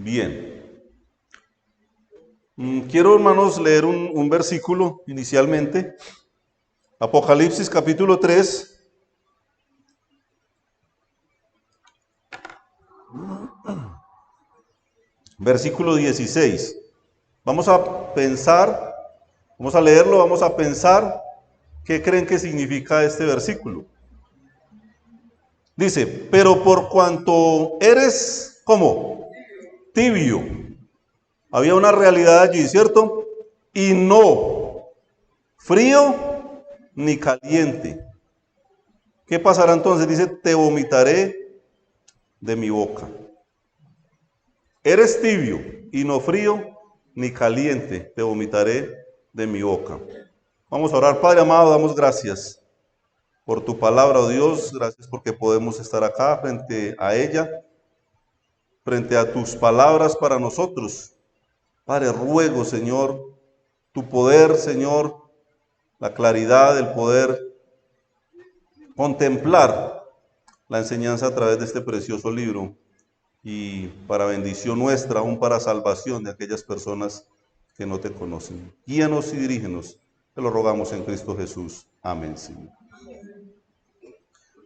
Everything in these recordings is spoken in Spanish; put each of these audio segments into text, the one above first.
Bien. Quiero, hermanos, leer un versículo inicialmente. Apocalipsis capítulo 3. Versículo 16. Vamos a pensar, vamos a leerlo, vamos a pensar qué creen que significa este versículo. Dice, pero por cuanto eres, ¿cómo? Tibio. Había una realidad allí, ¿cierto? Y no frío ni caliente. ¿Qué pasará entonces? Dice, te vomitaré de mi boca. Eres tibio y no frío ni caliente, te vomitaré de mi boca. Vamos a orar. Padre amado, damos gracias por tu palabra, oh Dios. Gracias porque podemos estar acá frente a ella, frente a tus palabras para nosotros. Padre, ruego, Señor, tu poder, Señor, la claridad, el poder contemplar la enseñanza a través de este precioso libro y para bendición nuestra, aún para salvación de aquellas personas que no te conocen. Guíanos y dirígenos, te lo rogamos en Cristo Jesús. Amén, Señor.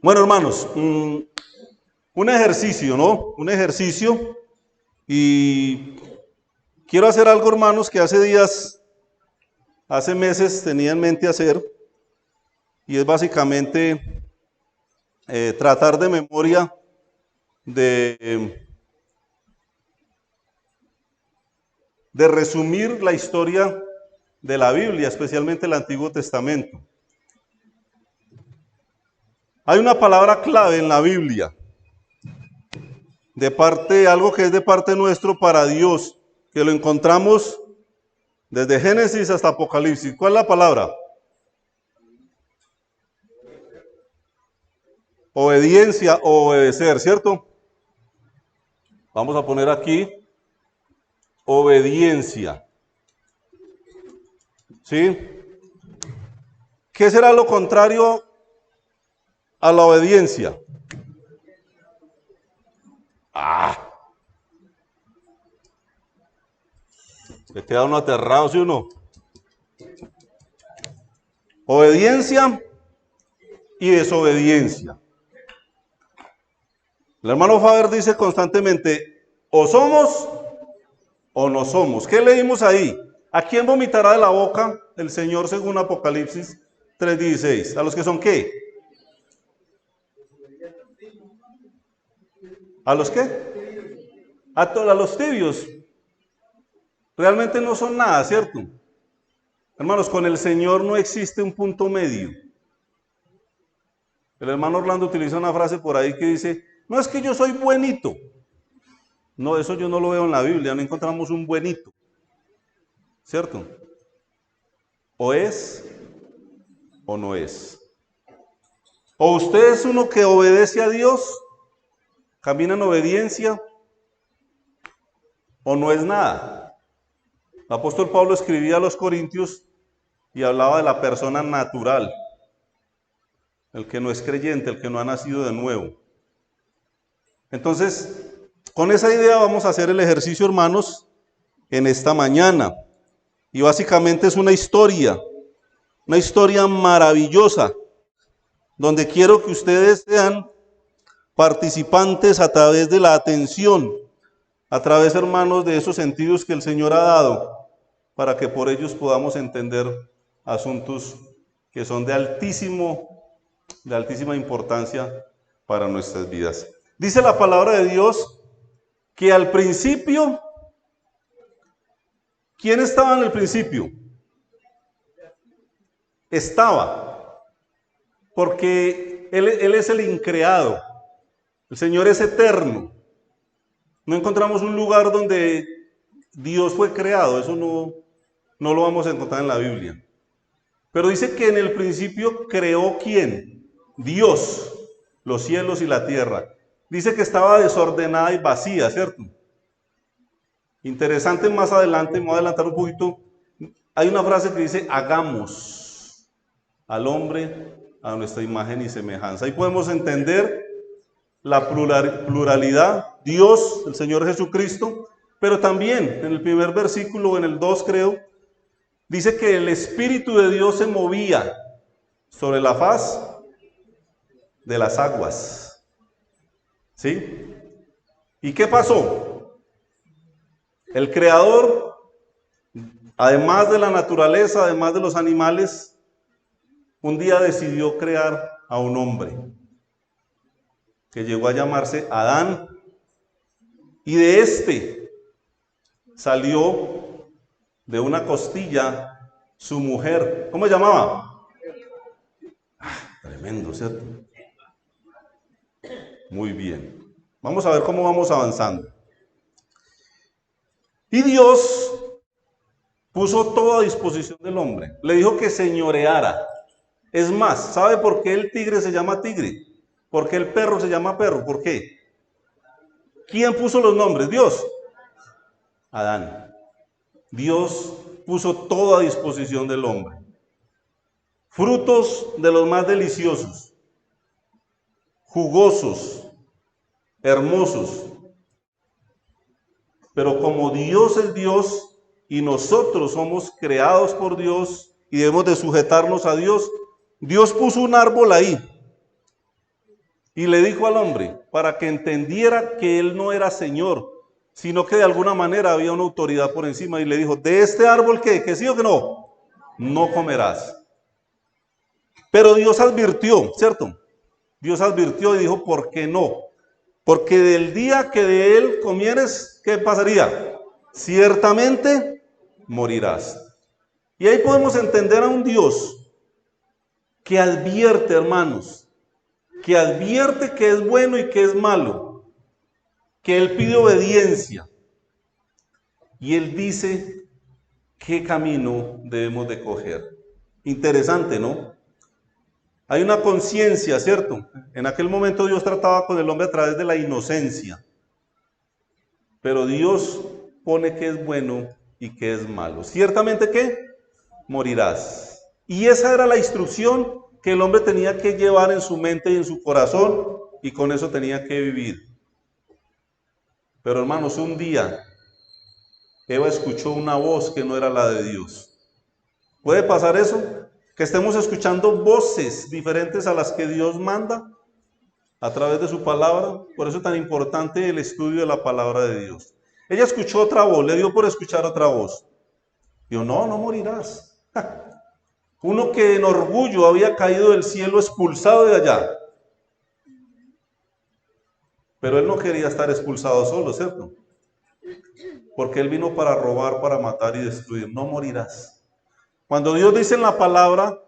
Bueno, hermanos, un ejercicio, ¿no? Un ejercicio, y quiero hacer algo, hermanos, que hace meses tenía en mente hacer, y es básicamente tratar de memoria de resumir la historia de la Biblia, especialmente el Antiguo Testamento. Hay una palabra clave en la Biblia, algo que es de parte nuestro para Dios, que lo encontramos desde Génesis hasta Apocalipsis. ¿Cuál es la palabra? Obediencia o obedecer, ¿cierto? Vamos a poner aquí obediencia. ¿Sí? ¿Qué será lo contrario a la obediencia? Se queda uno aterrado, ¿sí o no? Obediencia y desobediencia. El hermano Faber dice constantemente, o somos o no somos. ¿Qué leímos ahí? ¿A quién vomitará de la boca el Señor según Apocalipsis 3:16? ¿A los que son qué? ¿A los qué? A los tibios. Realmente no son nada, ¿cierto? Hermanos, con el Señor no existe un punto medio. El hermano Orlando utiliza una frase por ahí que dice, no es que yo soy buenito. No, eso yo no lo veo en la Biblia, no encontramos un buenito. ¿Cierto? O es o no es. O usted es uno que obedece a Dios, camina en obediencia, o no es nada. El apóstol Pablo escribía a los Corintios y hablaba de la persona natural, el que no es creyente, el que no ha nacido de nuevo. Entonces, con esa idea vamos a hacer el ejercicio, hermanos, en esta mañana. Y básicamente es una historia maravillosa, donde quiero que ustedes sean participantes a través de la atención, a través, hermanos, de esos sentidos que el Señor ha dado, para que por ellos podamos entender asuntos que son de altísima importancia para nuestras vidas. Dice la palabra de Dios que al principio, ¿quién estaba en el principio? Estaba, porque Él es el increado, el Señor es eterno. No encontramos un lugar donde Dios fue creado, eso no lo vamos a encontrar en la Biblia. Pero dice que en el principio creó ¿quién? Dios, los cielos y la tierra. Dice que estaba desordenada y vacía, ¿cierto? Interesante, más adelante, me voy a adelantar un poquito, hay una frase que dice, hagamos al hombre a nuestra imagen y semejanza. Ahí podemos entender la pluralidad, Dios, el Señor Jesucristo, Pero también en el primer versículo, en el 2 creo, dice que el Espíritu de Dios se movía sobre la faz de las aguas. ¿Sí? ¿Y qué pasó? El Creador, además de la naturaleza, además de los animales, un día decidió crear a un hombre que llegó a llamarse Adán, y de este salió de una costilla su mujer. ¿Cómo se llamaba? Tremendo, ¿cierto? Muy bien. Vamos a ver cómo vamos avanzando. Y Dios puso todo a disposición del hombre. Le dijo que señoreara. Es más, ¿sabe por qué el tigre se llama tigre? ¿Por qué el perro se llama perro? ¿Por qué? ¿Quién puso los nombres? Dios. Adán. Dios puso todo a disposición del hombre. Frutos de los más deliciosos, jugosos, hermosos. Pero como Dios es Dios y nosotros somos creados por Dios y debemos de sujetarnos a Dios, Dios puso un árbol ahí y le dijo al hombre para que entendiera que él no era Señor, sino que de alguna manera había una autoridad por encima, y le dijo, de este árbol que sí o que no, no comerás. Pero Dios advirtió, ¿cierto? Dios advirtió y dijo, ¿por qué no? Porque del día que de él comieres, ¿qué pasaría? Ciertamente morirás. Y ahí podemos entender a un Dios que advierte, hermanos, que advierte que es bueno y que es malo, que él pide obediencia y él dice qué camino debemos de coger. Interesante, ¿no? Hay una conciencia, ¿cierto? En aquel momento Dios trataba con el hombre a través de la inocencia, pero Dios pone que es bueno y que es malo. Ciertamente que morirás. Y esa era la instrucción que el hombre tenía que llevar en su mente y en su corazón, y con eso tenía que vivir. Pero hermanos, un día Eva escuchó una voz que no era la de Dios. ¿Puede pasar eso? Que estemos escuchando voces diferentes a las que Dios manda a través de su palabra. Por eso es tan importante el estudio de la palabra de Dios. Ella escuchó otra voz, le dio por escuchar otra voz. Dijo, no, no morirás. Uno que en orgullo había caído del cielo, expulsado de allá. Pero él no quería estar expulsado solo, ¿cierto? Porque él vino para robar, para matar y destruir. No morirás. Cuando Dios dice en la palabra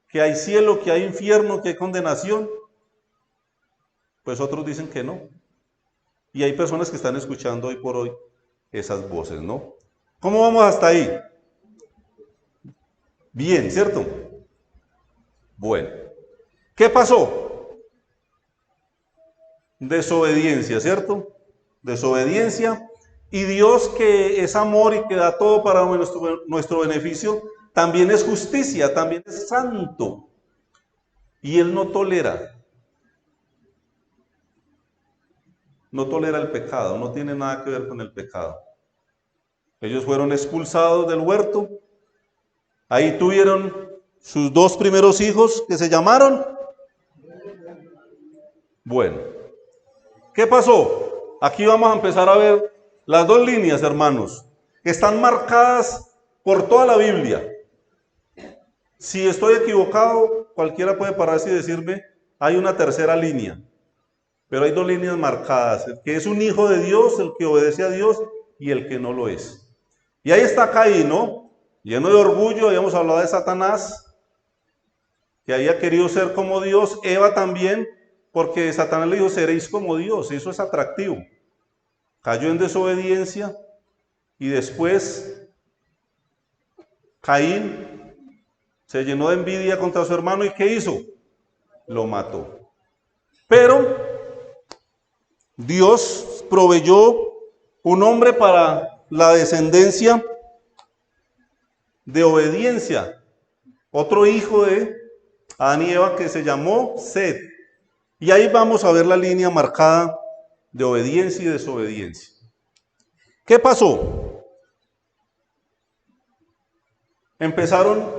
que hay cielo, que hay infierno, que hay condenación, pues otros dicen que no. Y hay personas que están escuchando hoy por hoy esas voces, ¿no? ¿Cómo vamos hasta ahí? Bien, ¿cierto? Bueno. ¿Qué pasó? Desobediencia, ¿cierto? Desobediencia. Y Dios, que es amor y que da todo para nuestro beneficio, también es justicia, también es santo. Y Él no tolera el pecado, no tiene nada que ver con el pecado. Ellos fueron expulsados del huerto, ahí tuvieron sus dos primeros hijos que se llamaron. Bueno, ¿qué pasó? Aquí vamos a empezar a ver las dos líneas, hermanos, que están marcadas por toda la Biblia. Si estoy equivocado, cualquiera puede pararse y decirme, hay una tercera línea. Pero hay dos líneas marcadas, el que es un hijo de Dios, el que obedece a Dios, y el que no lo es. Y ahí está Caín, ¿no? Lleno de orgullo, habíamos hablado de Satanás, que había querido ser como Dios. Eva también, porque Satanás le dijo, seréis como Dios, eso es atractivo. Cayó en desobediencia, y después Caín se llenó de envidia contra su hermano, ¿y qué hizo? Lo mató. Pero Dios proveyó un hombre para la descendencia de obediencia, otro hijo de Adán y Eva que se llamó Set. Y ahí vamos a ver la línea marcada de obediencia y desobediencia. ¿Qué pasó? Empezaron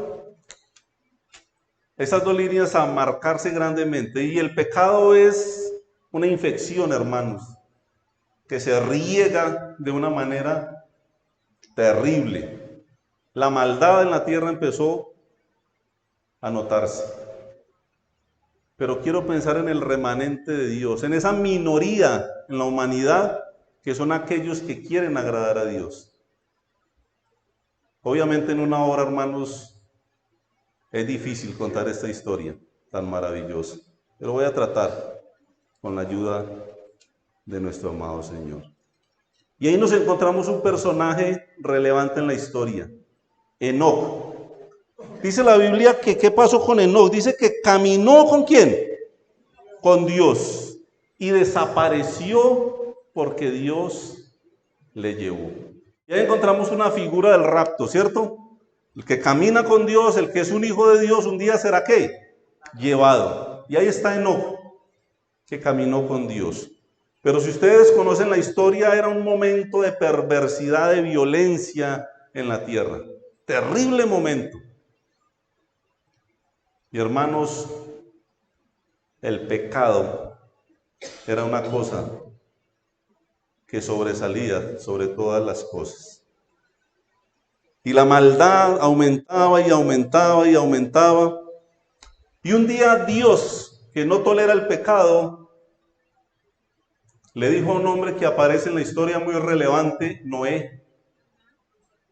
esas dos líneas a marcarse grandemente, y el pecado es una infección, hermanos, que se riega de una manera terrible. La maldad en la tierra empezó a notarse. Pero quiero pensar en el remanente de Dios, en esa minoría en la humanidad que son aquellos que quieren agradar a Dios. Obviamente en una hora, hermanos, es difícil contar esta historia tan maravillosa, pero voy a tratar con la ayuda de nuestro amado Señor. Y ahí nos encontramos un personaje relevante en la historia, Enoc. Dice la Biblia que ¿qué pasó con Enoc? Dice que caminó ¿con quién? Con Dios, y desapareció porque Dios le llevó. Y ahí encontramos una figura del rapto, ¿cierto? El que camina con Dios, el que es un hijo de Dios, un día será ¿qué? Llevado. Y ahí está Enoc, que caminó con Dios. Pero si ustedes conocen la historia, era un momento de perversidad, de violencia en la tierra. Terrible momento. Y hermanos, el pecado era una cosa que sobresalía sobre todas las cosas. Y la maldad aumentaba y aumentaba y aumentaba. Y un día Dios, que no tolera el pecado, le dijo a un hombre que aparece en la historia muy relevante, Noé,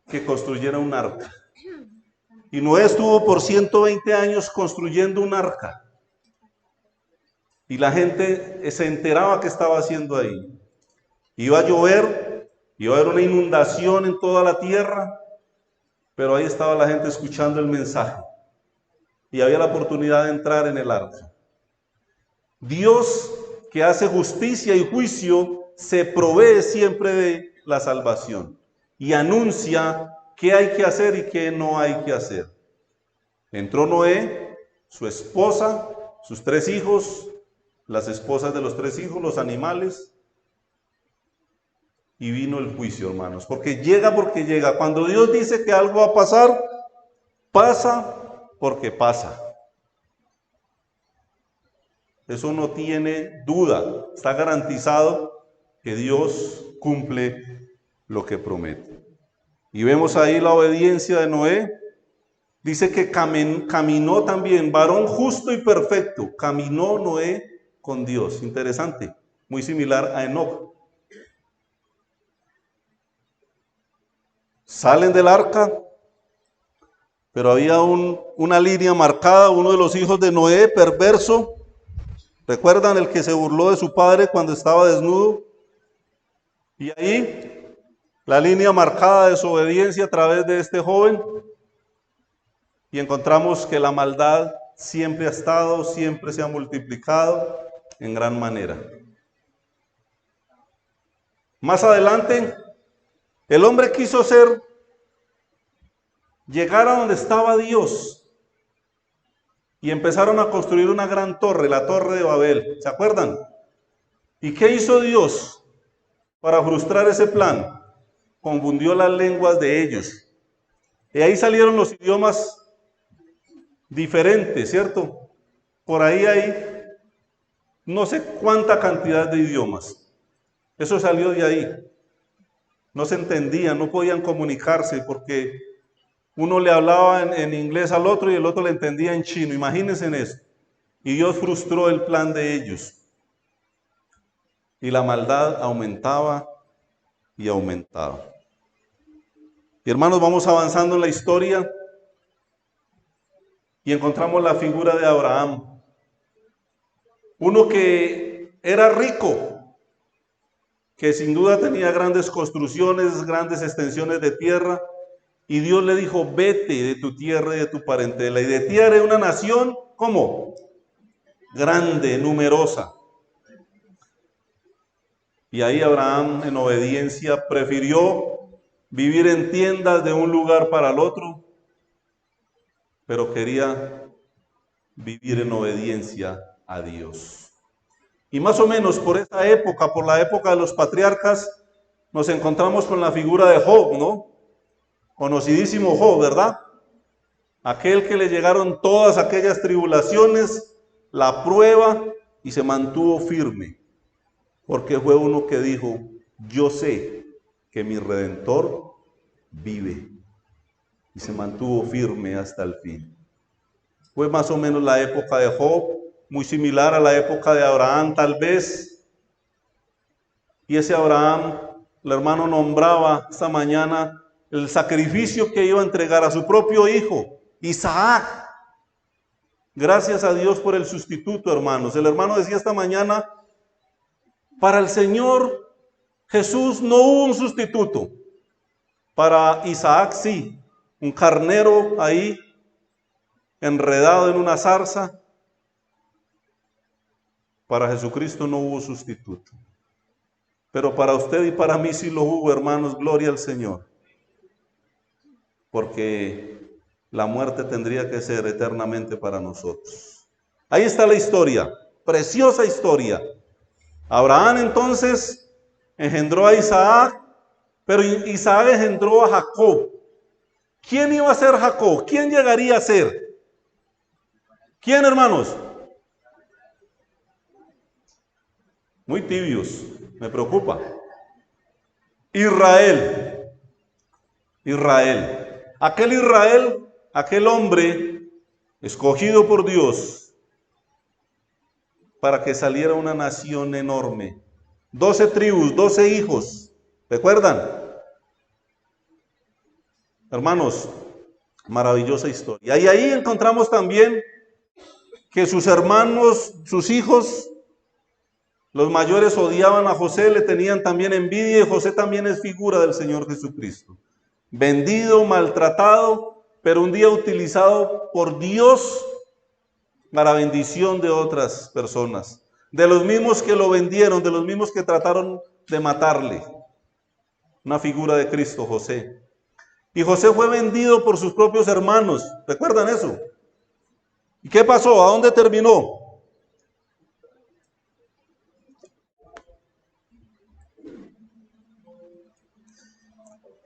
que construyera un arca. Y Noé estuvo por 120 años construyendo un arca. Y la gente se enteraba que estaba haciendo ahí. Iba a llover, iba a haber una inundación en toda la tierra, pero ahí estaba la gente escuchando el mensaje. Y había la oportunidad de entrar en el arca. Dios, que hace justicia y juicio, se provee siempre de la salvación y anuncia qué hay que hacer y qué no hay que hacer. Entró Noé, su esposa, sus 3 hijos, las esposas de los 3 hijos, los animales, y vino el juicio, hermanos, porque llega. Cuando Dios dice que algo va a pasar, pasa porque pasa. Eso no tiene duda, está garantizado que Dios cumple lo que promete. Y vemos ahí la obediencia de Noé. Dice que caminó también, varón justo y perfecto, caminó Noé con Dios. Interesante, muy similar a Enoc. Salen del arca, pero había una línea marcada, uno de los hijos de Noé, perverso. ¿Recuerdan el que se burló de su padre cuando estaba desnudo? Y ahí, la línea marcada de desobediencia a través de este joven. Y encontramos que la maldad siempre ha estado, siempre se ha multiplicado en gran manera. Más adelante, el hombre quiso llegar a donde estaba Dios. Y empezaron a construir una gran torre, la Torre de Babel. ¿Se acuerdan? ¿Y qué hizo Dios para frustrar ese plan? Confundió las lenguas de ellos. Y ahí salieron los idiomas diferentes, ¿cierto? Por ahí hay no sé cuánta cantidad de idiomas. Eso salió de ahí. No se entendían, no podían comunicarse porque uno le hablaba en inglés al otro y el otro le entendía en chino. Imagínense en eso. Y Dios frustró el plan de ellos. Y la maldad aumentaba y aumentaba. Y hermanos, vamos avanzando en la historia y encontramos la figura de Abraham. Uno que era rico, que sin duda tenía grandes construcciones, grandes extensiones de tierra, y Dios le dijo, vete de tu tierra y de tu parentela, y de ti haré una nación, ¿cómo? Grande, numerosa. Y ahí Abraham, en obediencia, prefirió vivir en tiendas de un lugar para el otro, pero quería vivir en obediencia a Dios. Y más o menos por esa época, por la época de los patriarcas, nos encontramos con la figura de Job, ¿no? Conocidísimo Job, ¿verdad? Aquel que le llegaron todas aquellas tribulaciones, la prueba, y se mantuvo firme, porque fue uno que dijo, yo sé que mi Redentor vive, y se mantuvo firme hasta el fin. Fue más o menos la época de Job, muy similar a la época de Abraham tal vez, y ese Abraham, el hermano nombraba esta mañana el sacrificio que iba a entregar a su propio hijo, Isaac. Gracias a Dios por el sustituto, hermanos. El hermano decía esta mañana, para el Señor Jesús no hubo un sustituto. Para Isaac sí, un carnero ahí enredado en una zarza. Para Jesucristo no hubo sustituto. Pero para usted y para mí sí lo hubo, hermanos, gloria al Señor. Porque la muerte tendría que ser eternamente para nosotros. Ahí está la historia, preciosa historia. Abraham entonces engendró a Isaac, pero Isaac engendró a Jacob. ¿Quién iba a ser Jacob? ¿Quién llegaría a ser? ¿Quién, hermanos? Muy tibios, me preocupa. Israel. Israel. Aquel hombre escogido por Dios para que saliera una nación enorme. 12 tribus, 12 hijos. ¿Recuerdan? Hermanos, maravillosa historia. Y ahí encontramos también que sus hermanos, sus hijos, los mayores odiaban a José, le tenían también envidia, y José también es figura del Señor Jesucristo. Vendido, maltratado, pero un día utilizado por Dios para bendición de otras personas. De los mismos que lo vendieron, de los mismos que trataron de matarle. Una figura de Cristo, José. Y José fue vendido por sus propios hermanos. ¿Recuerdan eso? ¿Y qué pasó? ¿A dónde terminó?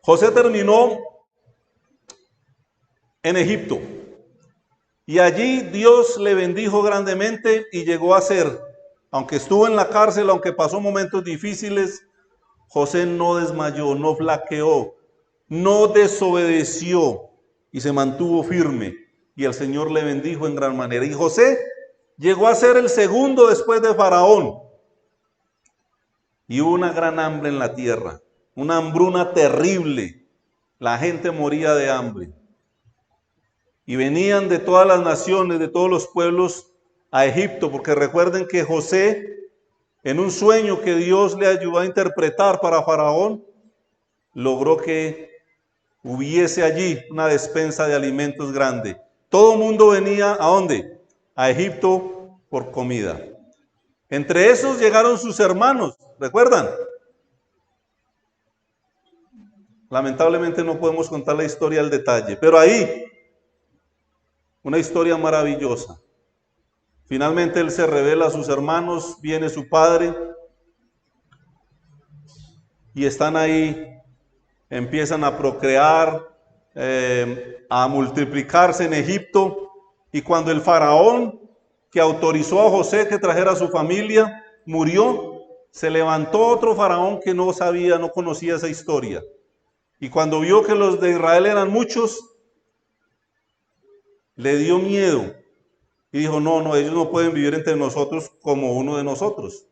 José terminó en Egipto. Y allí Dios le bendijo grandemente y llegó a ser, aunque estuvo en la cárcel, aunque pasó momentos difíciles, José no desmayó, no flaqueó, no desobedeció y se mantuvo firme. Y el Señor le bendijo en gran manera. Y José llegó a ser el segundo después de Faraón. Y hubo una gran hambre en la tierra, una hambruna terrible. La gente moría de hambre. Y venían de todas las naciones, de todos los pueblos a Egipto, porque recuerden que José, en un sueño que Dios le ayudó a interpretar para Faraón, logró que hubiese allí una despensa de alimentos grande. Todo el mundo venía, ¿a dónde? A Egipto por comida. Entre esos llegaron sus hermanos, ¿recuerdan? Lamentablemente no podemos contar la historia al detalle, pero ahí, una historia maravillosa. Finalmente él se revela a sus hermanos, viene su padre y están ahí, empiezan a procrear, a multiplicarse en Egipto. Y cuando el faraón que autorizó a José que trajera a su familia murió, se levantó otro faraón que no sabía, no conocía esa historia. Y cuando vio que los de Israel eran muchos, le dio miedo. Y dijo, no, ellos no pueden vivir entre nosotros como uno de nosotros.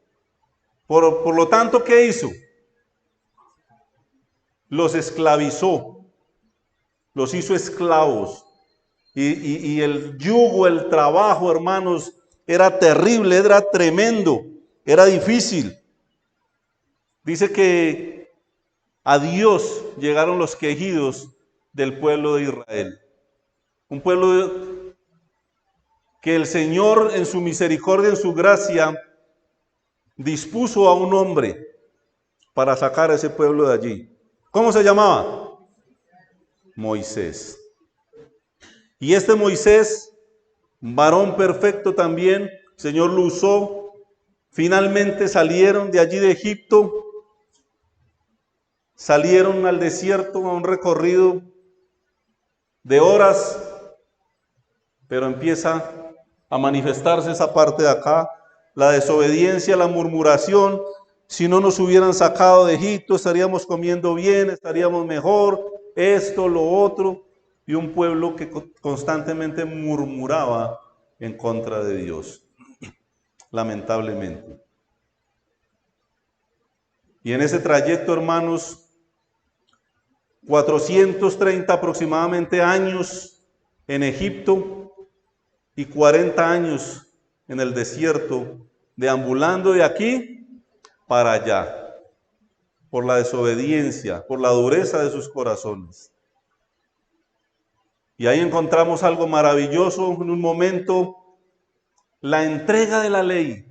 Por lo tanto, ¿qué hizo? Los esclavizó, los hizo esclavos. Y el yugo, el trabajo, hermanos, era terrible, era tremendo, era difícil. Dice que a Dios llegaron los quejidos del pueblo de Israel. Un pueblo que el Señor en su misericordia, en su gracia, dispuso a un hombre para sacar a ese pueblo de allí. ¿Cómo se llamaba? Moisés. Y este Moisés, varón perfecto también, el Señor lo usó. Finalmente salieron de allí de Egipto salieron al desierto a un recorrido de horas, pero empieza a manifestarse esa parte de acá, la desobediencia, la murmuración. Si no nos hubieran sacado de Egipto, estaríamos comiendo bien, estaríamos mejor, esto, lo otro, y un pueblo que constantemente murmuraba en contra de Dios, lamentablemente. Y en ese trayecto, hermanos, 430 aproximadamente años en Egipto y 40 años en el desierto, deambulando de aquí para allá, por la desobediencia, por la dureza de sus corazones. Y ahí encontramos algo maravilloso en un momento, la entrega de la ley,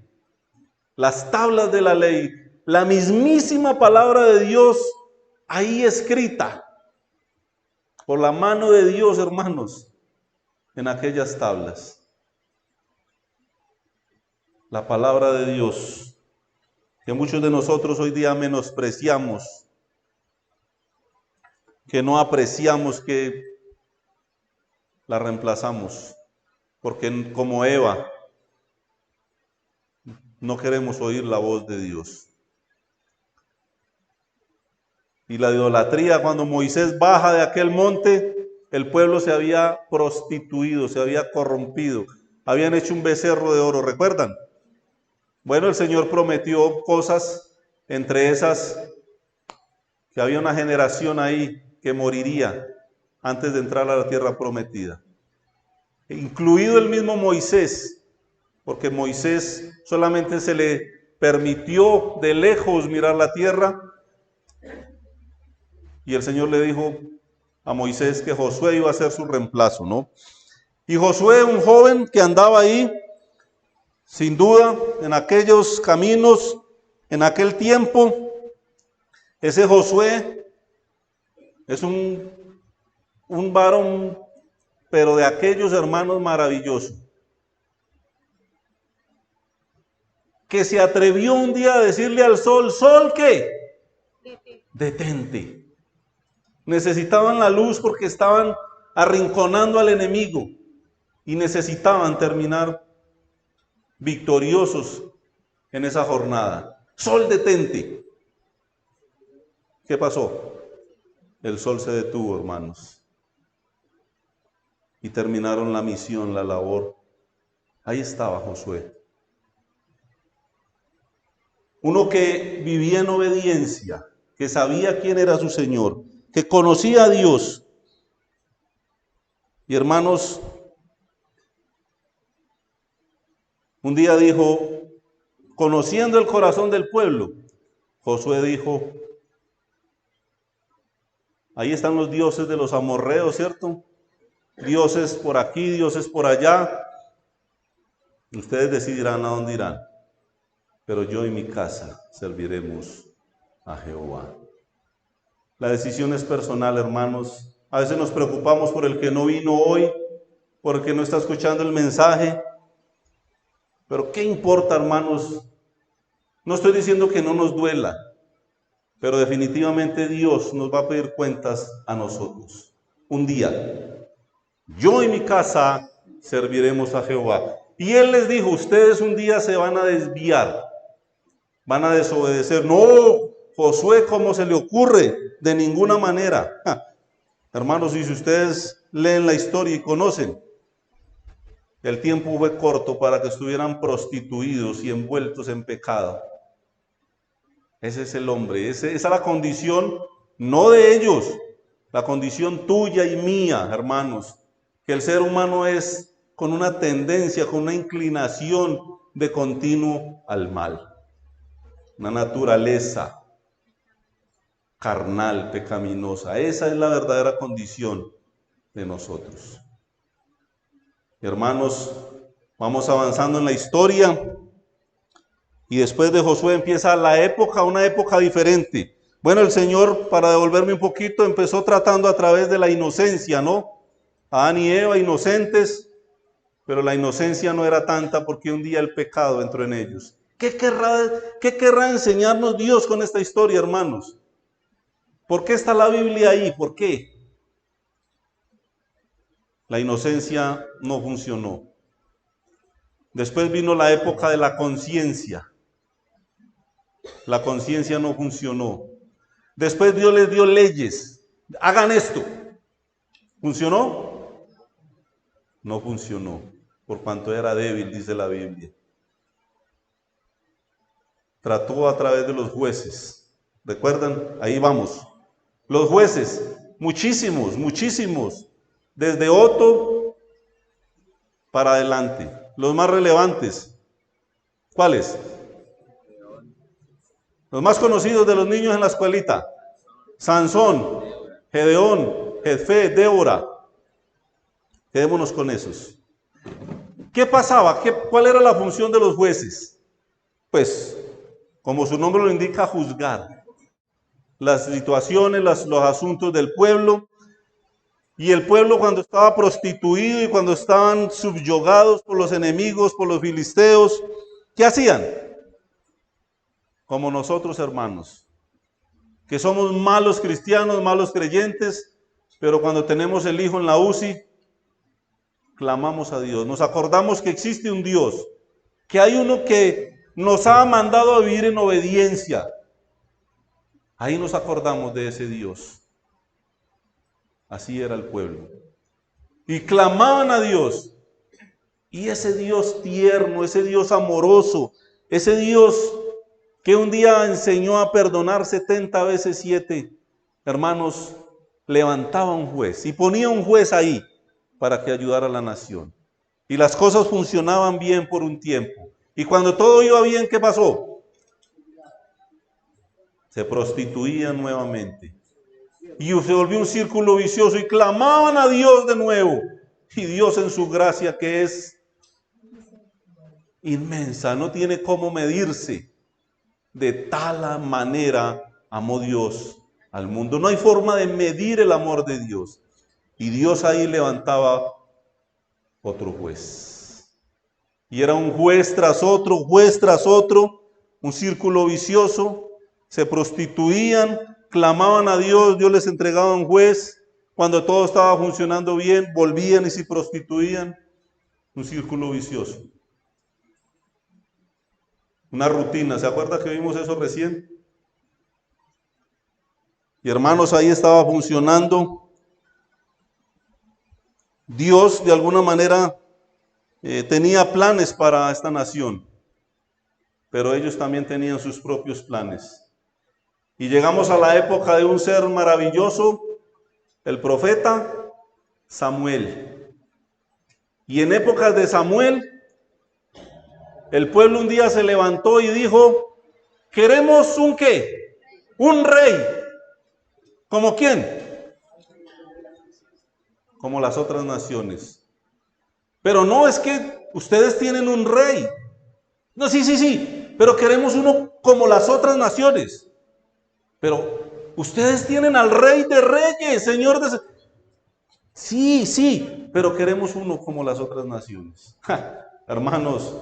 las tablas de la ley, la mismísima palabra de Dios ahí escrita por la mano de Dios, hermanos, en aquellas tablas. La palabra de Dios, que muchos de nosotros hoy día menospreciamos, que no apreciamos, que la reemplazamos, porque como Eva, no queremos oír la voz de Dios. Y la idolatría, cuando Moisés baja de aquel monte, el pueblo se había prostituido, se había corrompido, habían hecho un becerro de oro, ¿recuerdan? Bueno, el Señor prometió cosas, entre esas, que había una generación ahí que moriría antes de entrar a la tierra prometida. Incluido el mismo Moisés, porque Moisés solamente se le permitió de lejos mirar la tierra, y el Señor le dijo a Moisés que Josué iba a ser su reemplazo, ¿no? Y Josué, un joven que andaba ahí, sin duda, en aquellos caminos, en aquel tiempo, ese Josué es un varón, pero de aquellos hermanos maravillosos, que se atrevió un día a decirle al sol, ¿sol qué? Detente. Necesitaban la luz porque estaban arrinconando al enemigo y necesitaban terminar victoriosos en esa jornada. Sol, detente. ¿Qué pasó? El sol se detuvo, hermanos, y terminaron la misión, la labor. Ahí estaba Josué. Uno que vivía en obediencia, que sabía quién era su Señor, que conocía a Dios. Y hermanos, un día dijo, conociendo el corazón del pueblo, Josué dijo, ahí están los dioses de los amorreos, ¿cierto? Dioses por aquí, dioses por allá. Ustedes decidirán a dónde irán. Pero yo y mi casa serviremos a Jehová. La decisión es personal, hermanos. A veces nos preocupamos por el que no vino hoy, por el que no está escuchando el mensaje. Pero ¿qué importa, hermanos? No estoy diciendo que no nos duela, pero definitivamente Dios nos va a pedir cuentas a nosotros. Un día, yo y mi casa serviremos a Jehová. Y Él les dijo, ustedes un día se van a desviar, van a desobedecer. No, Josué, ¿cómo se le ocurre? De ninguna manera. Hermanos, y si ustedes leen la historia y conocen, el tiempo fue corto para que estuvieran prostituidos y envueltos en pecado. Ese es el hombre, esa es la condición, no de ellos, la condición tuya y mía, hermanos, que el ser humano es con una tendencia, con una inclinación de continuo al mal, una naturaleza carnal, pecaminosa. Esa es la verdadera condición de nosotros. Hermanos, vamos avanzando en la historia. Y después de Josué empieza la época, una época diferente. Bueno, el Señor, para devolverme un poquito, empezó tratando a través de la inocencia, ¿no? Adán y Eva inocentes, pero la inocencia no era tanta porque un día el pecado entró en ellos. ¿Qué querrá enseñarnos Dios con esta historia, hermanos? ¿Por qué está la Biblia ahí? ¿Por qué? La inocencia no funcionó. Después vino la época de la conciencia. La conciencia no funcionó. Después Dios les dio leyes. Hagan esto. ¿Funcionó? No funcionó, por cuanto era débil, dice la Biblia. Trató a través de los jueces. ¿Recuerdan? Ahí vamos. Los jueces, muchísimos, muchísimos. Desde Otto para adelante. Los más relevantes. ¿Cuáles? Los más conocidos de los niños en la escuelita. Sansón, Gedeón, Jefté, Débora. Quedémonos con esos. ¿Qué pasaba? ¿Cuál era la función de los jueces? Pues, como su nombre lo indica, juzgar las situaciones, los asuntos del pueblo. Y el pueblo, cuando estaba prostituido y cuando estaban subyugados por los enemigos, por los filisteos, ¿qué hacían? Como nosotros, hermanos, que somos malos cristianos, malos creyentes, pero cuando tenemos el hijo en la UCI, clamamos a Dios. Nos acordamos que existe un Dios, que hay uno que nos ha mandado a vivir en obediencia. Ahí nos acordamos de ese Dios. Así era el pueblo. Y clamaban a Dios. Y ese Dios tierno, ese Dios amoroso, ese Dios que un día enseñó a perdonar 70 veces 7, hermanos, levantaba un juez y ponía un juez ahí para que ayudara a la nación. Y las cosas funcionaban bien por un tiempo. Y cuando todo iba bien, ¿qué pasó? Se prostituían nuevamente. Y se volvió un círculo vicioso y clamaban a Dios de nuevo. Y Dios, en su gracia, que es inmensa, no tiene cómo medirse. De tal manera amó Dios al mundo. No hay forma de medir el amor de Dios. Y Dios ahí levantaba otro juez. Y era un juez tras otro, un círculo vicioso. Se prostituían, clamaban a Dios, Dios les entregaba un juez. Cuando todo estaba funcionando bien, volvían y se prostituían. Un círculo vicioso. Una rutina, ¿se acuerda que vimos eso recién? Y hermanos, ahí estaba funcionando. Dios de alguna manera tenía planes para esta nación, pero ellos también tenían sus propios planes. Y llegamos a la época de un ser maravilloso, el profeta Samuel. Y en épocas de Samuel, el pueblo un día se levantó y dijo, queremos un ¿qué? Un rey. ¿Como quién? Como las otras naciones. Pero no, es que ustedes tienen un rey. No, sí, pero queremos uno como las otras naciones. Pero ustedes tienen al rey de reyes, señor de... Sí, pero queremos uno como las otras naciones. Hermanos,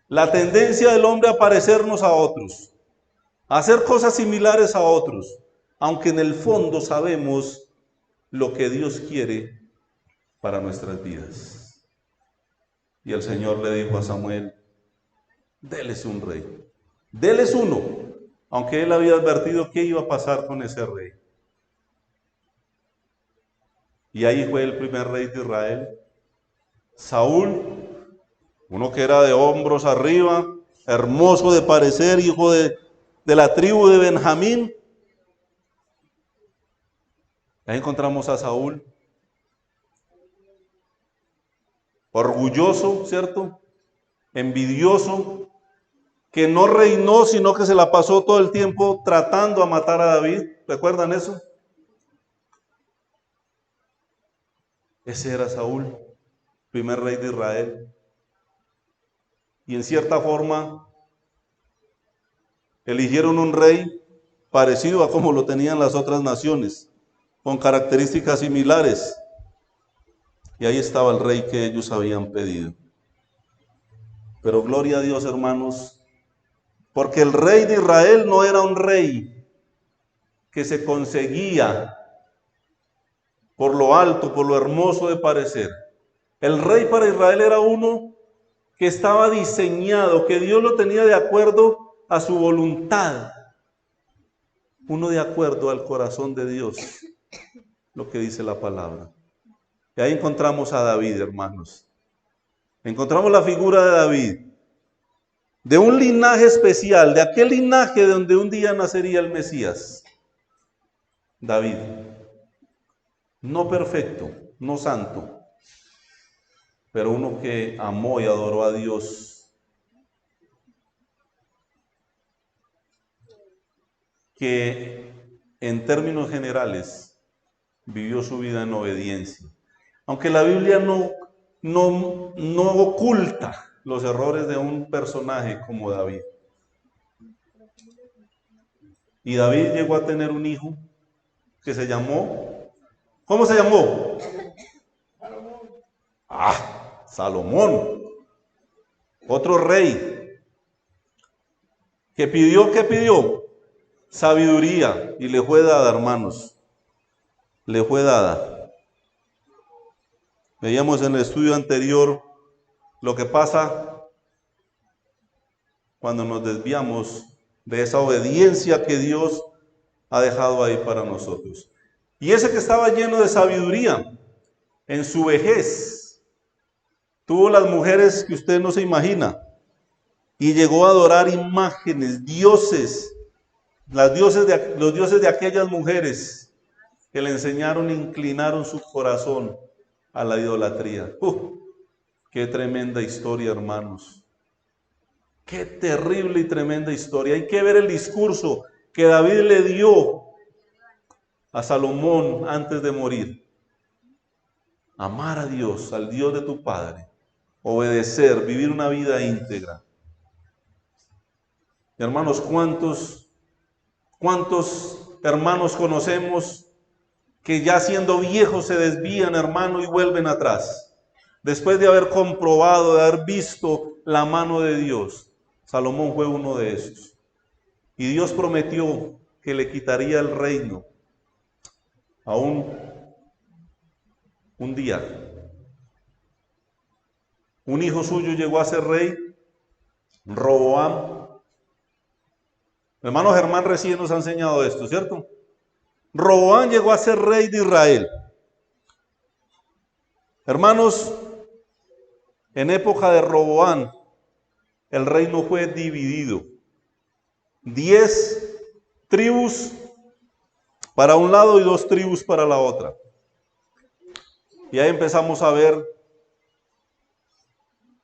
la tendencia del hombre a parecernos a otros, a hacer cosas similares a otros, aunque en el fondo sabemos lo que Dios quiere para nuestras vidas. Y el Señor le dijo a Samuel, déles un rey, déles uno, aunque él había advertido qué iba a pasar con ese rey. Y ahí fue el primer rey de Israel, Saúl, uno que era de hombros arriba, hermoso de parecer, hijo de la tribu de Benjamín. Ahí encontramos a Saúl, orgulloso, ¿cierto? Envidioso, que no reinó, sino que se la pasó todo el tiempo tratando a matar a David. ¿Recuerdan eso? Ese era Saúl, primer rey de Israel. Y en cierta forma, eligieron un rey parecido a como lo tenían las otras naciones, con características similares. Y ahí estaba el rey que ellos habían pedido. Pero gloria a Dios, hermanos, porque el rey de Israel no era un rey que se conseguía por lo alto, por lo hermoso de parecer. El rey para Israel era uno que estaba diseñado, que Dios lo tenía de acuerdo a su voluntad, uno de acuerdo al corazón de Dios, lo que dice la palabra. Y ahí encontramos a David, hermanos. Encontramos la figura de David, de un linaje especial, de aquel linaje donde un día nacería el Mesías. David, no perfecto, no santo, pero uno que amó y adoró a Dios, que en términos generales vivió su vida en obediencia. Aunque la Biblia no oculta los errores de un personaje como David. Y David llegó a tener un hijo que se llamó, ¿cómo se llamó? Salomón, otro rey, que pidió, ¿qué pidió? Sabiduría, y le fue dada, hermanos, le fue dada. Veíamos en el estudio anterior lo que pasa cuando nos desviamos de esa obediencia que Dios ha dejado ahí para nosotros. Y ese que estaba lleno de sabiduría, en su vejez, tuvo las mujeres que usted no se imagina, y llegó a adorar imágenes, dioses, los dioses de aquellas mujeres que le enseñaron, inclinaron su corazón a la idolatría. Qué tremenda historia, hermanos. Qué terrible y tremenda historia. Hay que ver el discurso que David le dio a Salomón antes de morir. Amar a Dios, al Dios de tu Padre, obedecer, vivir una vida íntegra. Hermanos, ¿cuántos hermanos conocemos que ya siendo viejos se desvían, hermano, y vuelven atrás? Después de haber comprobado, de haber visto la mano de Dios. Salomón fue uno de esos. Y Dios prometió que le quitaría el reino aún un día. Un hijo suyo llegó a ser rey, Roboam. Hermano Germán recién nos ha enseñado esto, ¿cierto? Roboam llegó a ser rey de Israel. Hermanos, en época de Roboam, el reino fue dividido. 10 tribus para un lado y 2 tribus para la otra. Y ahí empezamos a ver,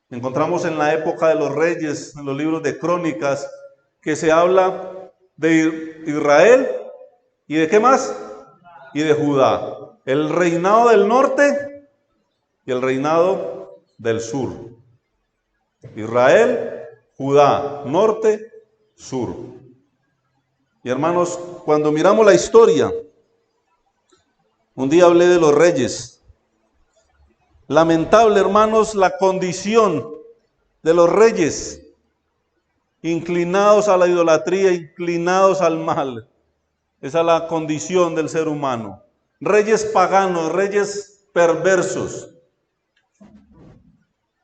encontramos en la época de los reyes, en los libros de crónicas, que se habla de Israel y de ¿qué más? Y de Judá. El reinado del norte y el reinado del sur. Israel, Judá, norte, sur. Y hermanos, cuando miramos la historia, un día hablé de los reyes. Lamentable, hermanos, la condición de los reyes, inclinados a la idolatría, inclinados al mal. Esa es la condición del ser humano. Reyes paganos, reyes perversos.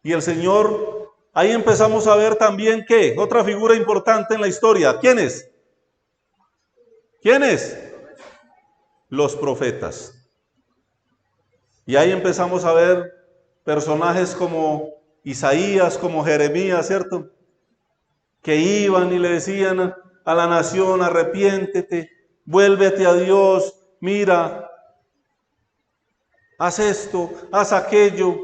Y el Señor, ahí empezamos a ver también que otra figura importante en la historia. ¿Quién es? ¿Quién es? Los profetas. Y ahí empezamos a ver personajes como Isaías, como Jeremías, ¿cierto? Que iban y le decían a la nación: arrepiéntete, vuélvete a Dios, mira, haz esto, haz aquello.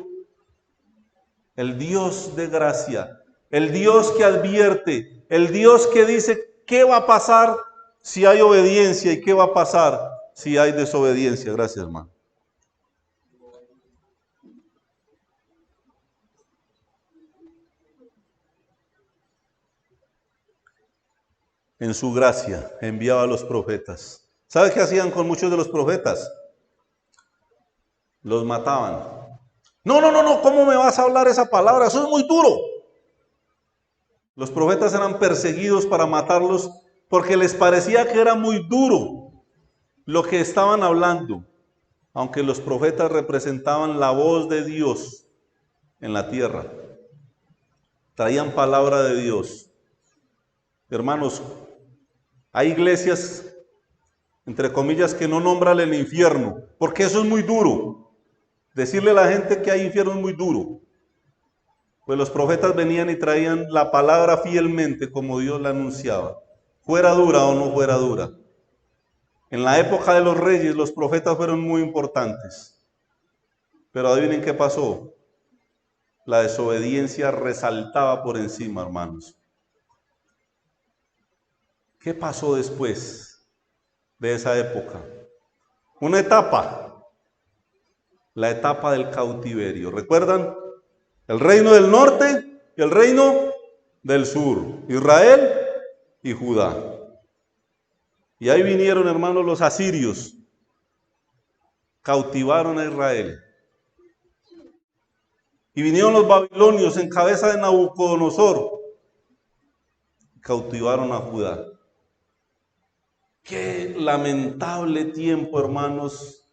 El Dios de gracia, el Dios que advierte, el Dios que dice qué va a pasar si hay obediencia y qué va a pasar si hay desobediencia. Gracias, hermano. En su gracia enviaba a los profetas. ¿Sabe qué hacían con muchos de los profetas? Los mataban. No, ¿cómo me vas a hablar esa palabra? Eso es muy duro. Los profetas eran perseguidos para matarlos porque les parecía que era muy duro. lo que estaban hablando, aunque los profetas representaban la voz de Dios en la tierra, traían palabra de Dios. Hermanos, hay iglesias, entre comillas, que no nombran el infierno, porque eso es muy duro. Decirle a la gente que hay infierno es muy duro. Pues los profetas venían y traían la palabra fielmente como Dios la anunciaba, fuera dura o no fuera dura. En la época de los reyes los profetas fueron muy importantes. Pero adivinen qué pasó. La desobediencia resaltaba por encima, hermanos. ¿Qué pasó después de esa época? Una etapa, la etapa del cautiverio. ¿Recuerdan? El reino del norte y el reino del sur. Israel y Judá. Y ahí vinieron, hermanos, los asirios. Cautivaron a Israel. Y vinieron los babilonios en cabeza de Nabucodonosor. Cautivaron a Judá. Qué lamentable tiempo, hermanos.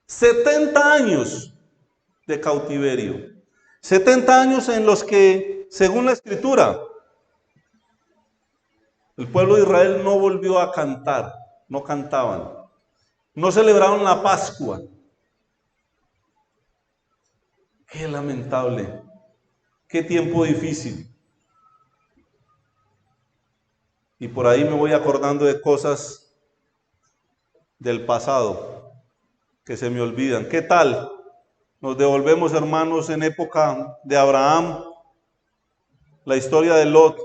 70 años de cautiverio. 70 años en los que, según la Escritura, el pueblo de Israel no volvió a cantar, no cantaban, no celebraron la Pascua. Qué lamentable, qué tiempo difícil. Y por ahí me voy acordando de cosas del pasado que se me olvidan. ¿Qué tal? Nos devolvemos, hermanos, en época de Abraham, la historia de Lot,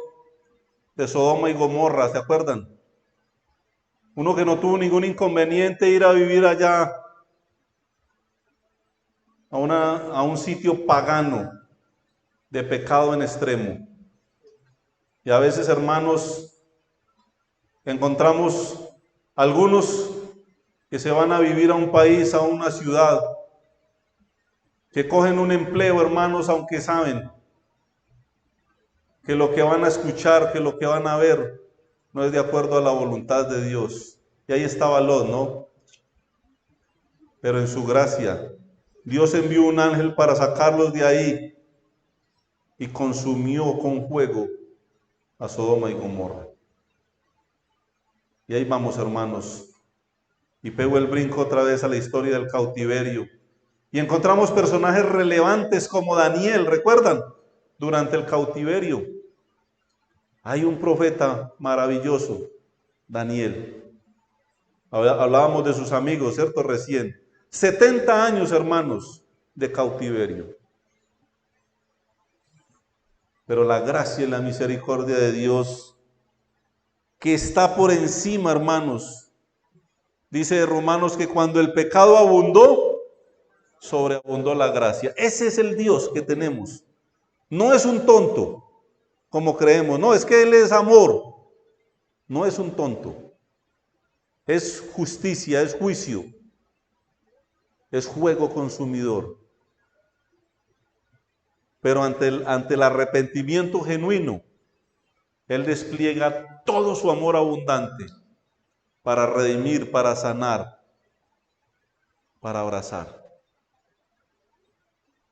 de Sodoma y Gomorra, ¿se acuerdan? Uno que no tuvo ningún inconveniente ir a vivir allá a un sitio pagano de pecado en extremo. Y a veces, hermanos, encontramos algunos que se van a vivir a un país, a una ciudad, que cogen un empleo, hermanos, aunque saben que lo que van a escuchar, que lo que van a ver, no es de acuerdo a la voluntad de Dios. Y ahí estaba Lot, ¿no? Pero en su gracia, Dios envió un ángel para sacarlos de ahí y consumió con fuego a Sodoma y Gomorra. Y ahí vamos, hermanos. Y pego el brinco otra vez a la historia del cautiverio. Y encontramos personajes relevantes como Daniel, ¿recuerdan? Durante el cautiverio. Hay un profeta maravilloso, Daniel. Hablábamos de sus amigos, ¿cierto? Recién. 70 años, hermanos, de cautiverio. Pero la gracia y la misericordia de Dios, que está por encima, hermanos, dice Romanos que cuando el pecado abundó, sobreabundó la gracia. Ese es el Dios que tenemos. No es un tonto, como creemos. No, es que Él es amor. No es un tonto. Es justicia, es juicio. Es fuego consumidor. Pero ante el arrepentimiento genuino, Él despliega todo su amor abundante para redimir, para sanar, para abrazar.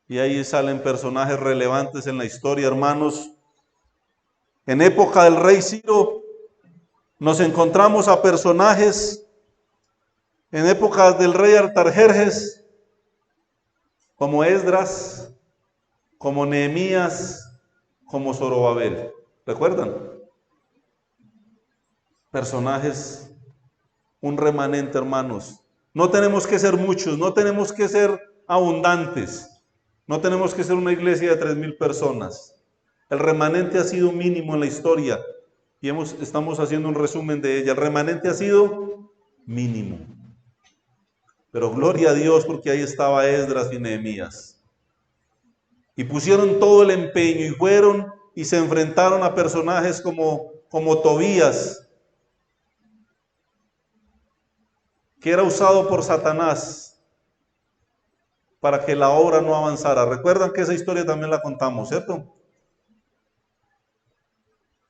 Y ahí salen personajes relevantes en la historia, hermanos. En época del rey Ciro nos encontramos a personajes, en épocas del rey Artajerjes, como Esdras, como Nehemías, como Zorobabel. ¿Recuerdan? Personajes, un remanente, hermanos. No tenemos que ser muchos, no tenemos que ser abundantes, no tenemos que ser una iglesia de 3,000 personas. El remanente ha sido mínimo en la historia y estamos haciendo un resumen de ella. El remanente ha sido mínimo. Pero gloria a Dios porque ahí estaba Esdras y Nehemías. Y pusieron todo el empeño y fueron y se enfrentaron a personajes como Tobías, que era usado por Satanás para que la obra no avanzara. Recuerdan que esa historia también la contamos, ¿cierto?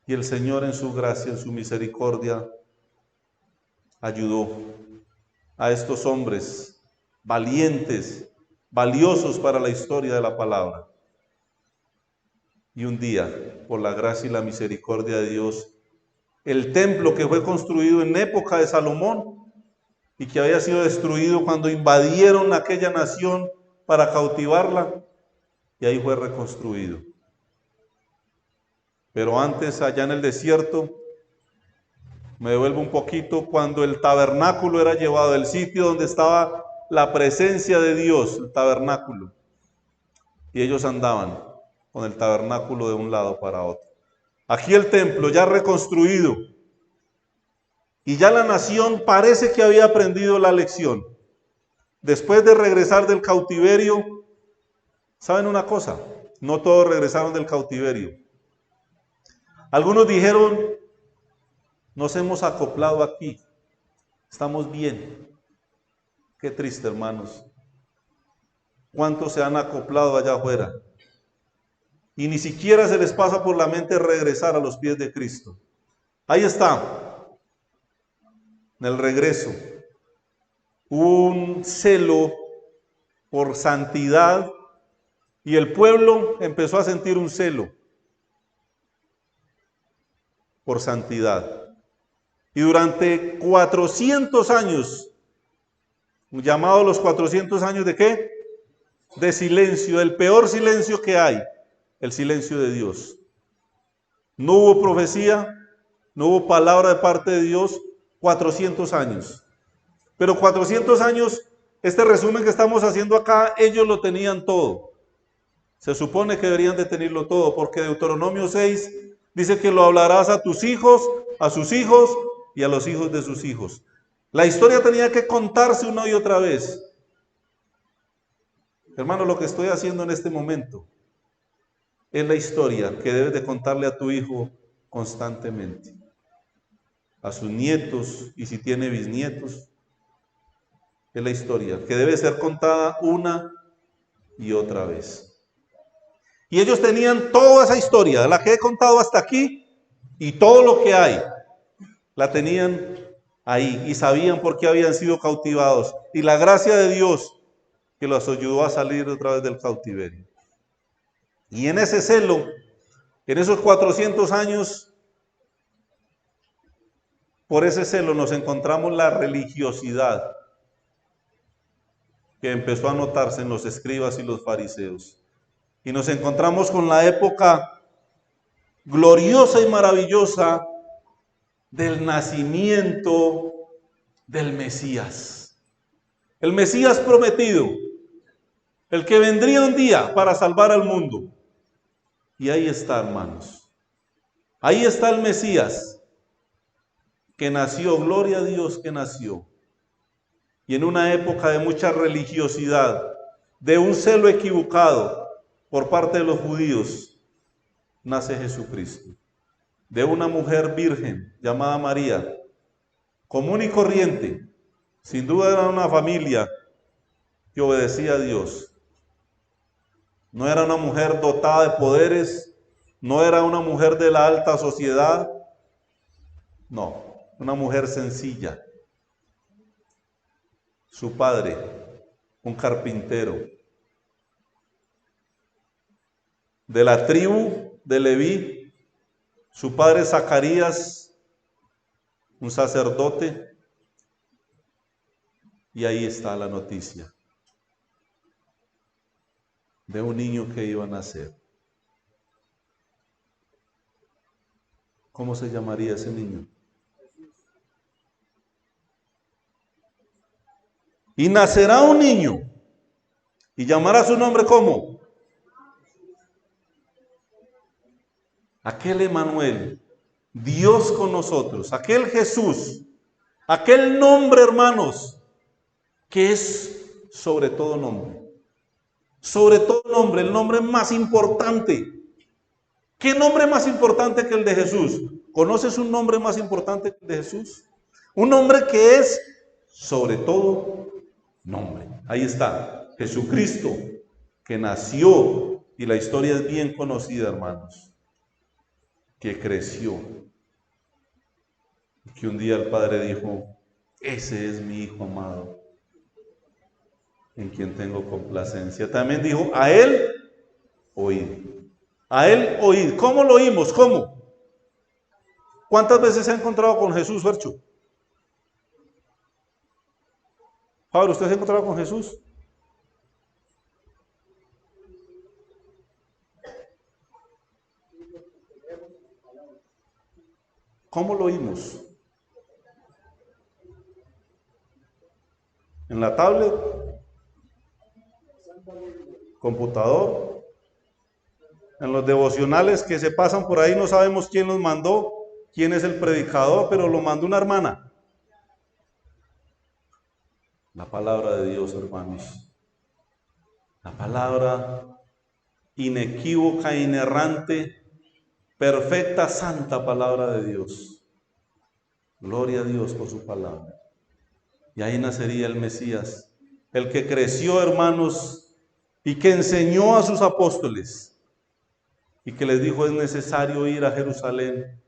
Y el Señor en su gracia, en su misericordia, ayudó. a estos hombres valientes, valiosos para la historia de la palabra. Y un día, por la gracia y la misericordia de Dios, el templo que fue construido en época de Salomón y que había sido destruido cuando invadieron aquella nación para cautivarla, y ahí fue reconstruido. Pero antes, allá en el desierto, me devuelvo un poquito, cuando el tabernáculo era llevado del sitio donde estaba la presencia de Dios, el tabernáculo, y ellos andaban con el tabernáculo de un lado para otro. Aquí el templo ya reconstruido, y ya la nación parece que había aprendido la lección. Después de regresar del cautiverio, ¿saben una cosa? No todos regresaron del cautiverio. Algunos dijeron, nos hemos acoplado aquí, estamos bien. Qué triste, hermanos. ¿Cuántos se han acoplado allá afuera? Y ni siquiera se les pasa por la mente regresar a los pies de Cristo. Ahí está, en el regreso, un celo por santidad, y el pueblo empezó a sentir un celo por santidad. Y durante 400 años, llamados los 400 años ¿de qué? De silencio, el peor silencio que hay, el silencio de Dios. No hubo profecía, no hubo palabra de parte de Dios, 400 años. Pero 400 años, este resumen que estamos haciendo acá, ellos lo tenían todo. Se supone que deberían de tenerlo todo, porque Deuteronomio 6 dice que lo hablarás a tus hijos, a sus hijos y a los hijos de sus hijos. La historia tenía que contarse una y otra vez. Hermano, lo que estoy haciendo en este momento es la historia que debes de contarle a tu hijo constantemente, a sus nietos, y si tiene bisnietos. Es la historia que debe ser contada una y otra vez. Y ellos tenían toda esa historia, la que he contado hasta aquí, y todo lo que hay, la tenían ahí, y sabían por qué habían sido cautivados, y la gracia de Dios que los ayudó a salir otra vez del cautiverio. Y en ese celo, en esos 400 años, por ese celo nos encontramos la religiosidad que empezó a notarse en los escribas y los fariseos. Y nos encontramos con la época gloriosa y maravillosa del nacimiento del Mesías. El Mesías prometido, el que vendría un día para salvar al mundo. Y ahí está, hermanos. Ahí está el Mesías que nació, gloria a Dios que nació. Y en una época de mucha religiosidad, de un celo equivocado por parte de los judíos, nace Jesucristo. De una mujer virgen llamada María, común y corriente. Sin duda era una familia que obedecía a Dios. No era una mujer dotada de poderes, no era una mujer de la alta sociedad, no, una mujer sencilla. Su padre, un carpintero. De la tribu de Leví, su padre Zacarías, un sacerdote. Y ahí está la noticia de un niño que iba a nacer. ¿Cómo se llamaría ese niño? Y nacerá un niño, y llamará su nombre ¿cómo? Aquel Emmanuel, Dios con nosotros, aquel Jesús, aquel nombre, hermanos, que es sobre todo nombre. Sobre todo nombre, el nombre más importante. ¿Qué nombre más importante que el de Jesús? ¿Conoces un nombre más importante que el de Jesús? Un nombre que es sobre todo nombre. Ahí está, Jesucristo, que nació, y la historia es bien conocida, hermanos, que creció, que un día el Padre dijo, ese es mi Hijo amado, en quien tengo complacencia. También dijo, a Él oíd. A Él oíd. ¿Cómo lo oímos? ¿Cómo? ¿Cuántas veces se ha encontrado con Jesús, Fercho? Pablo, ¿usted se ha encontrado con Jesús? ¿Cómo lo oímos? ¿En la tablet? ¿Computador? ¿En los devocionales que se pasan por ahí no sabemos quién los mandó? ¿Quién es el predicador? Pero lo mandó una hermana. La palabra de Dios, hermanos. La palabra inequívoca, inerrante, perfecta, santa palabra de Dios. Gloria a Dios por su palabra. Y ahí nacería el Mesías, el que creció, hermanos, y que enseñó a sus apóstoles, y que les dijo, es necesario ir a Jerusalén,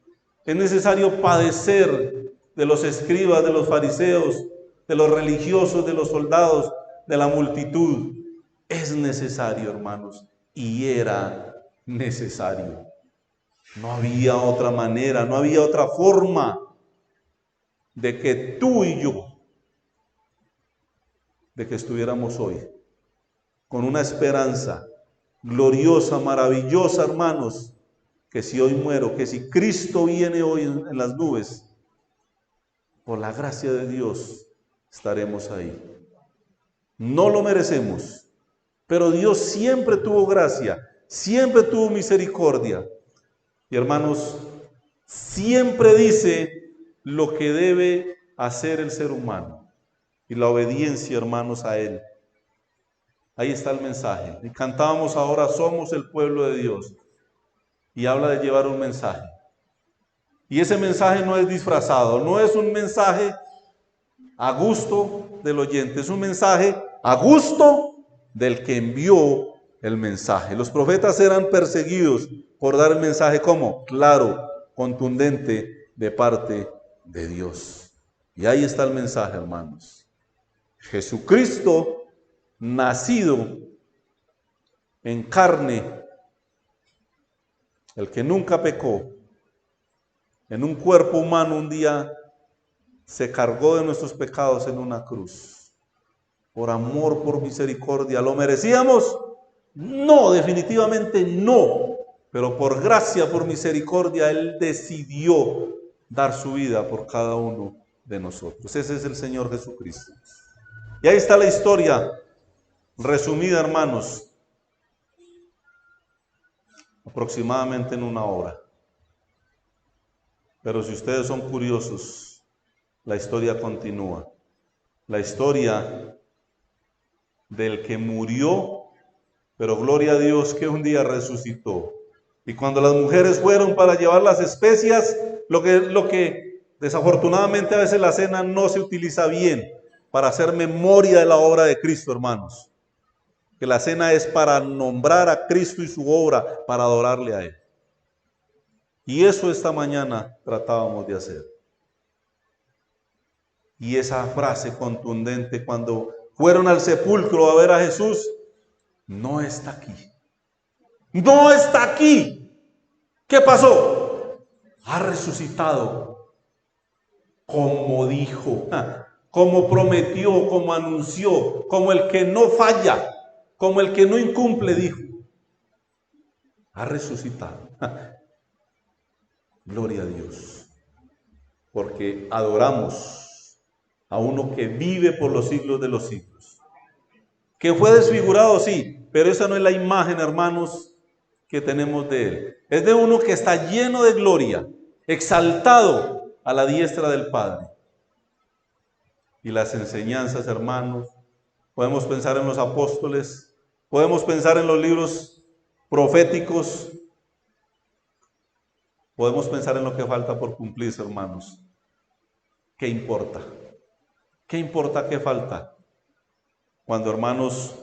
es necesario padecer de los escribas, de los fariseos, de los religiosos, de los soldados, de la multitud. Es necesario, hermanos, y era necesario. No había otra manera, no había otra forma de que tú y yo, de que estuviéramos hoy con una esperanza gloriosa, maravillosa, hermanos, que si hoy muero, que si Cristo viene hoy en las nubes, por la gracia de Dios estaremos ahí. No lo merecemos, pero Dios siempre tuvo gracia, siempre tuvo misericordia. Y hermanos, siempre dice lo que debe hacer el ser humano y la obediencia, hermanos, a Él. Ahí está el mensaje. Y cantábamos ahora, somos el pueblo de Dios. Y habla de llevar un mensaje. Y ese mensaje no es disfrazado, no es un mensaje a gusto del oyente, es un mensaje a gusto del que envió el mensaje. Los profetas eran perseguidos por dar el mensaje como claro, contundente de parte de Dios. Y ahí está el mensaje, hermanos. Jesucristo, nacido en carne, el que nunca pecó, en un cuerpo humano un día se cargó de nuestros pecados en una cruz. Por amor, por misericordia. ¿Lo merecíamos? No, definitivamente no. Pero por gracia, por misericordia, Él decidió dar su vida por cada uno de nosotros. Ese es el Señor Jesucristo. Y ahí está la historia resumida, hermanos, aproximadamente en una hora. Pero si ustedes son curiosos, la historia continúa. La historia del que murió, pero gloria a Dios que un día resucitó. Y cuando las mujeres fueron para llevar las especias, lo que desafortunadamente a veces la cena no se utiliza bien para hacer memoria de la obra de Cristo, hermanos. Que la cena es para nombrar a Cristo y su obra, para adorarle a Él. Y eso esta mañana tratábamos de hacer. Y esa frase contundente cuando fueron al sepulcro a ver a Jesús, no está aquí. No está aquí. ¿Qué pasó? Ha resucitado. Como dijo, como prometió, como anunció, como el que no falla, como el que no incumple, dijo. Ha resucitado. Gloria a Dios. Porque adoramos a uno que vive por los siglos de los siglos. Que fue desfigurado, sí, pero esa no es la imagen, hermanos, que tenemos de Él. Es de uno que está lleno de gloria, exaltado a la diestra del Padre. Y las enseñanzas, hermanos, podemos pensar en los apóstoles, podemos pensar en los libros proféticos, podemos pensar en lo que falta por cumplirse, hermanos. ¿Qué importa? ¿Qué importa qué falta? Cuando, hermanos,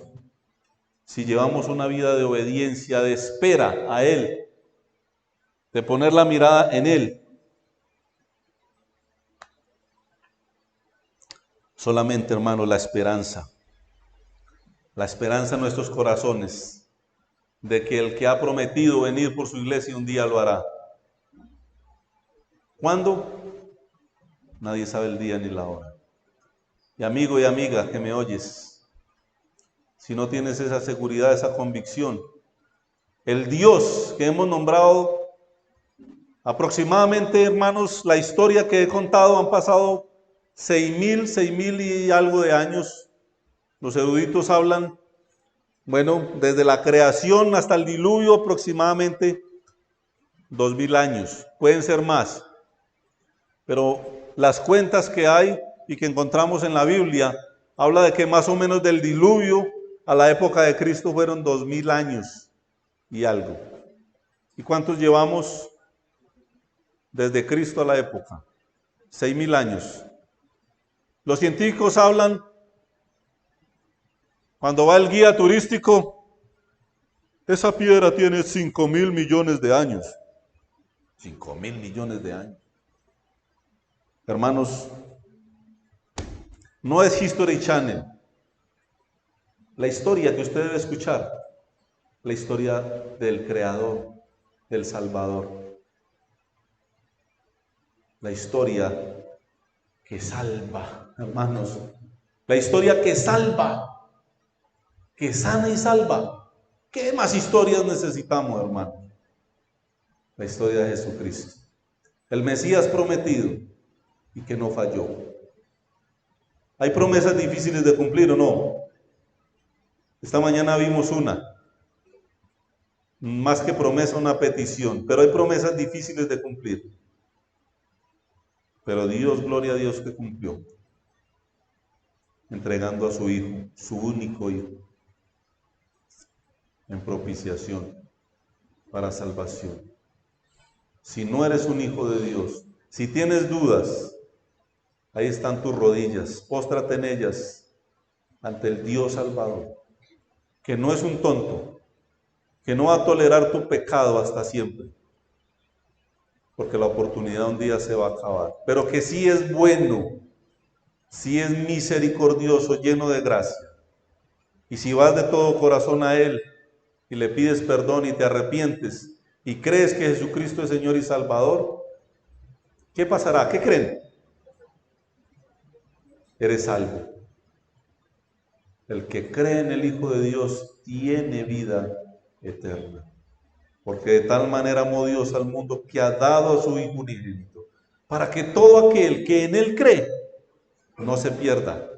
si llevamos una vida de obediencia, de espera a Él, de poner la mirada en Él, Solamente, hermano, la esperanza en nuestros corazones de que el que ha prometido venir por su iglesia un día lo hará. ¿Cuándo? Nadie sabe el día ni la hora. Y amigo y amiga que me oyes, si no tienes esa seguridad, esa convicción, el Dios que hemos nombrado, aproximadamente, hermanos, la historia que he contado, han pasado 6.000 y algo de años. Los eruditos hablan, bueno, desde la creación hasta el diluvio, aproximadamente 2.000 años. Pueden ser más, pero las cuentas que hay y que encontramos en la Biblia habla de que más o menos del diluvio a la época de Cristo fueron 2.000 años y algo. ¿Y cuántos llevamos desde Cristo a la época? 6.000 años. Los científicos hablan, cuando va el guía turístico, esa piedra tiene 5.000 millones de años. 5.000 millones de años. Hermanos, no es History Channel. La historia que usted debe escuchar, la historia del Creador, del Salvador. La historia que salva, hermanos. La historia que salva, que sana y salva. ¿Qué más historias necesitamos, hermano? La historia de Jesucristo, el Mesías prometido y que no falló. ¿Hay promesas difíciles de cumplir o no? Esta mañana vimos una, más que promesa, una petición, pero hay promesas difíciles de cumplir. Pero Dios, gloria a Dios, que cumplió, entregando a su Hijo, su único Hijo, en propiciación para salvación. Si no eres un hijo de Dios, si tienes dudas, ahí están tus rodillas, póstrate en ellas ante el Dios Salvador, que no es un tonto, que no va a tolerar tu pecado hasta siempre, porque la oportunidad un día se va a acabar, pero que sí es bueno, sí es misericordioso, lleno de gracia. Y si vas de todo corazón a Él y le pides perdón y te arrepientes y crees que Jesucristo es Señor y Salvador, ¿qué pasará? ¿Qué creen? Eres salvo. El que cree en el Hijo de Dios tiene vida eterna. Porque de tal manera amó Dios al mundo que ha dado a su Hijo unigénito, para que todo aquel que en Él cree no se pierda,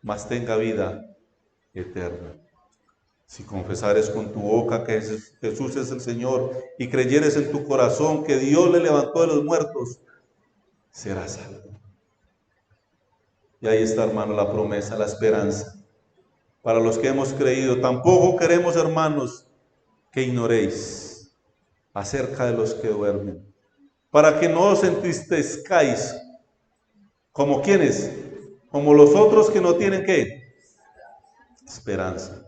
mas tenga vida eterna. Si confesares con tu boca que Jesús es el Señor y creyeres en tu corazón que Dios le levantó de los muertos, serás salvo. Y ahí está, hermano, la promesa, la esperanza. Para los que hemos creído, tampoco queremos, hermanos, que ignoréis acerca de los que duermen, para que no os entristezcáis, como quienes, como los otros que no tienen ¿qué? Esperanza.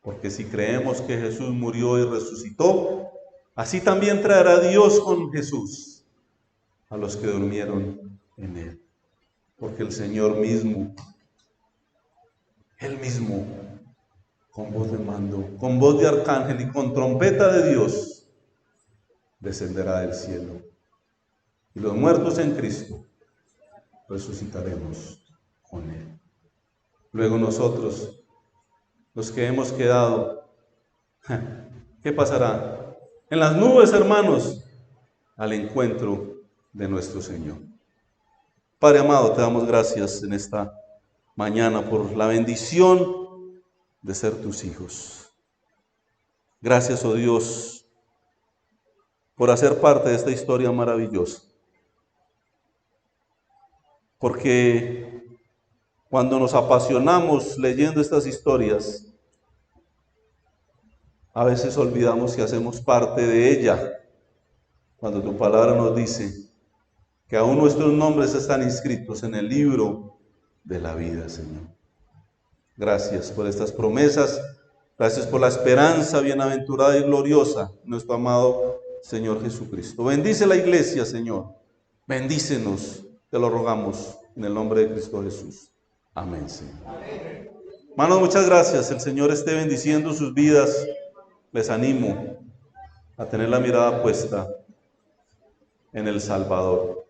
Porque si creemos que Jesús murió y resucitó, así también traerá Dios con Jesús a los que durmieron en Él. Porque el Señor mismo, Él mismo, con voz de mando, con voz de arcángel y con trompeta de Dios, descenderá del cielo. Y los muertos en Cristo resucitaremos con Él. Luego nosotros, los que hemos quedado, ¿qué pasará? En las nubes, hermanos, al encuentro de nuestro Señor. Padre amado, te damos gracias en esta mañana por la bendición de ser tus hijos. Gracias, oh Dios, por hacer parte de esta historia maravillosa. Porque cuando nos apasionamos leyendo estas historias, a veces olvidamos que hacemos parte de ella. Cuando tu palabra nos dice que aún nuestros nombres están inscritos en el libro de la vida, Señor. Gracias por estas promesas. Gracias por la esperanza bienaventurada y gloriosa, nuestro amado Señor Jesucristo. Bendice la iglesia, Señor. Bendícenos, te lo rogamos, en el nombre de Cristo Jesús. Amén, Señor. Hermanos, muchas gracias. El Señor esté bendiciendo sus vidas. Les animo a tener la mirada puesta en el Salvador.